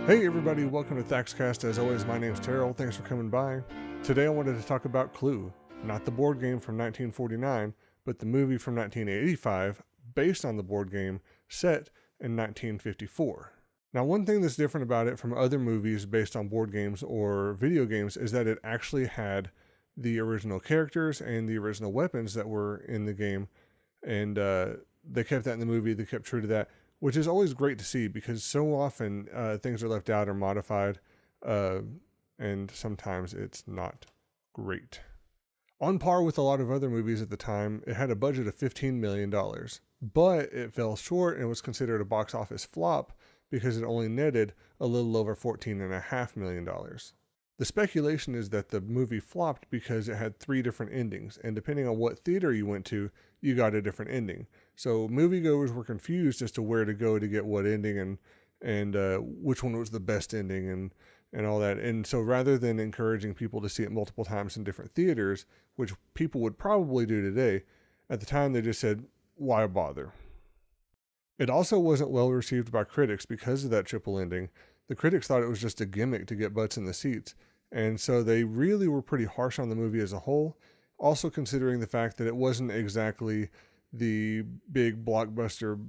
Hey everybody, welcome to ThaxCast. As always, my name's Terrell. Thanks for coming by. Today I wanted to talk about Clue, not the board game from 1949, but the movie from 1985, based on the board game, set in 1954. Now, one thing that's different about it from other movies based on board games or video games is that it actually had the original characters and the original weapons that were in the game, and they kept that in the movie. They kept true to that, which is always great to see because so often things are left out or modified, and sometimes it's not great. On par with a lot of other movies at the time, it had a budget of $15 million, but it fell short and was considered a box office flop because it only netted a little over $14.5 million. The speculation is that the movie flopped because it had 3 different endings, and depending on what theater you went to, you got a different ending. So moviegoers were confused as to where to go to get what ending and which one was the best ending and all that. And so rather than encouraging people to see it multiple times in different theaters, which people would probably do today, at the time they just said, why bother? It also wasn't well received by critics because of that triple ending. The critics thought it was just a gimmick to get butts in the seats, and so they really were pretty harsh on the movie as a whole, also considering the fact that it wasn't exactly the big blockbuster,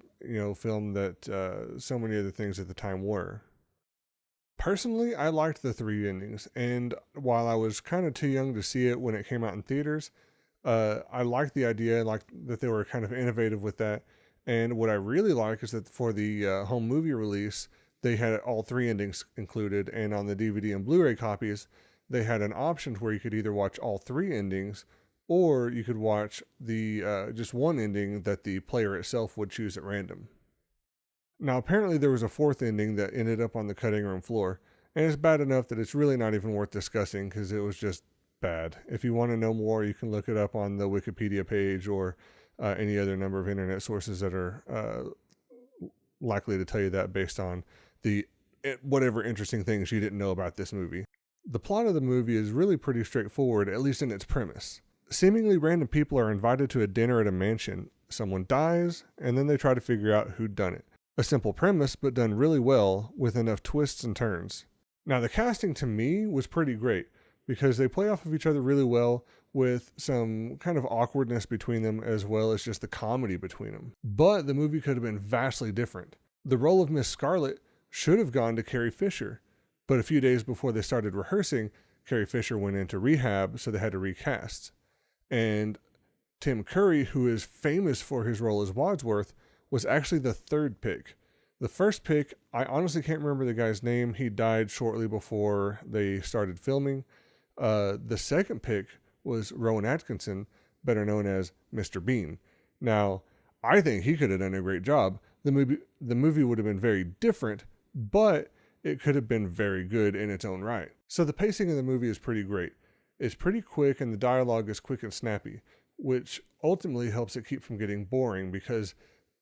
film that so many other things at the time were. Personally, I liked the 3 endings, and while I was kind of too young to see it when it came out in theaters, I liked the idea, liked that they were kind of innovative with that, and what I really like is that for the home movie release, they had all 3 endings included, and on the DVD and Blu-ray copies, they had an option where you could either watch all 3 endings, or you could watch the just one ending that the player itself would choose at random. Now, apparently there was a 4th ending that ended up on the cutting room floor, and it's bad enough that it's really not even worth discussing because it was just bad. If you want to know more, you can look it up on the Wikipedia page or any other number of internet sources that are likely to tell you that based on whatever interesting things you didn't know about this movie. The plot of the movie is really pretty straightforward, at least in its premise. Seemingly random people are invited to a dinner at a mansion. Someone dies, and then they try to figure out who done it. A simple premise, but done really well with enough twists and turns. Now, the casting to me was pretty great because they play off of each other really well with some kind of awkwardness between them as well as just the comedy between them. But the movie could have been vastly different. The role of Miss Scarlet should have gone to Carrie Fisher, but a few days before they started rehearsing, Carrie Fisher went into rehab, so they had to recast. And Tim Curry, who is famous for his role as Wadsworth, was actually the 3rd pick. The first pick, I honestly can't remember the guy's name. He died shortly before they started filming. The 2nd pick was Rowan Atkinson, better known as Mr. Bean. Now, I think he could have done a great job. The movie would have been very different, but it could have been very good in its own right. So the pacing of the movie is pretty great. It's pretty quick and the dialogue is quick and snappy, which ultimately helps it keep from getting boring because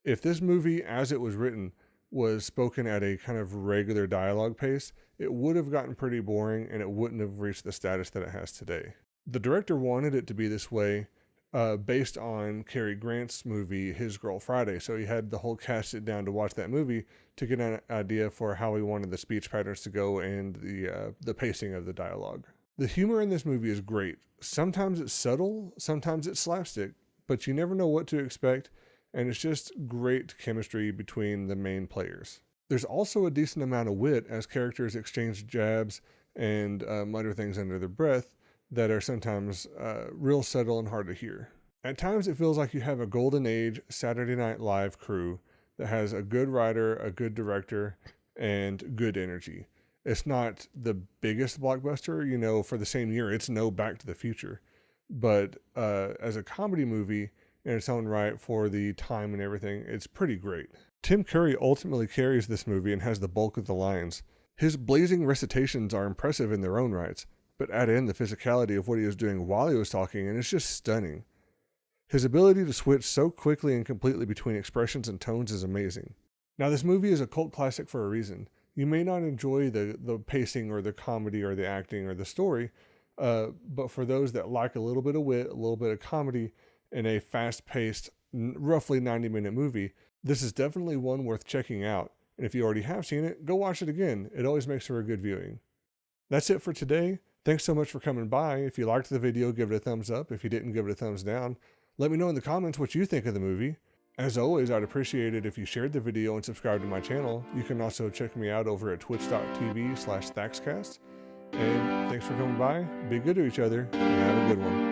if this movie, as it was written, was spoken at a kind of regular dialogue pace, it would have gotten pretty boring and it wouldn't have reached the status that it has today. The director wanted it to be this way based on Cary Grant's movie, His Girl Friday. So he had the whole cast sit down to watch that movie to get an idea for how he wanted the speech patterns to go and the pacing of the dialogue. The humor in this movie is great. Sometimes it's subtle, sometimes it's slapstick, but you never know what to expect, and it's just great chemistry between the main players. There's also a decent amount of wit as characters exchange jabs and mutter things under their breath that are sometimes real subtle and hard to hear. At times it feels like you have a golden age Saturday Night Live crew that has a good writer, a good director, and good energy. It's not the biggest blockbuster, for the same year, it's no Back to the Future. But as a comedy movie in its own right for the time and everything, it's pretty great. Tim Curry ultimately carries this movie and has the bulk of the lines. His blazing recitations are impressive in their own rights, but add in the physicality of what he was doing while he was talking, and it's just stunning. His ability to switch so quickly and completely between expressions and tones is amazing. Now, this movie is a cult classic for a reason. You may not enjoy the pacing or the comedy or the acting or the story, but for those that like a little bit of wit, a little bit of comedy, in a fast-paced, roughly 90-minute movie, this is definitely one worth checking out, And if you already have seen it, go watch it again. It always makes for a good viewing. That's it for today. Thanks so much for coming by. If you liked the video, give it a thumbs up. If you didn't, give it a thumbs down. Let me know in the comments what you think of the movie. As always, I'd appreciate it if you shared the video and subscribed to my channel. You can also check me out over at twitch.tv/ThaxCast. And thanks for coming by. Be good to each other and have a good one.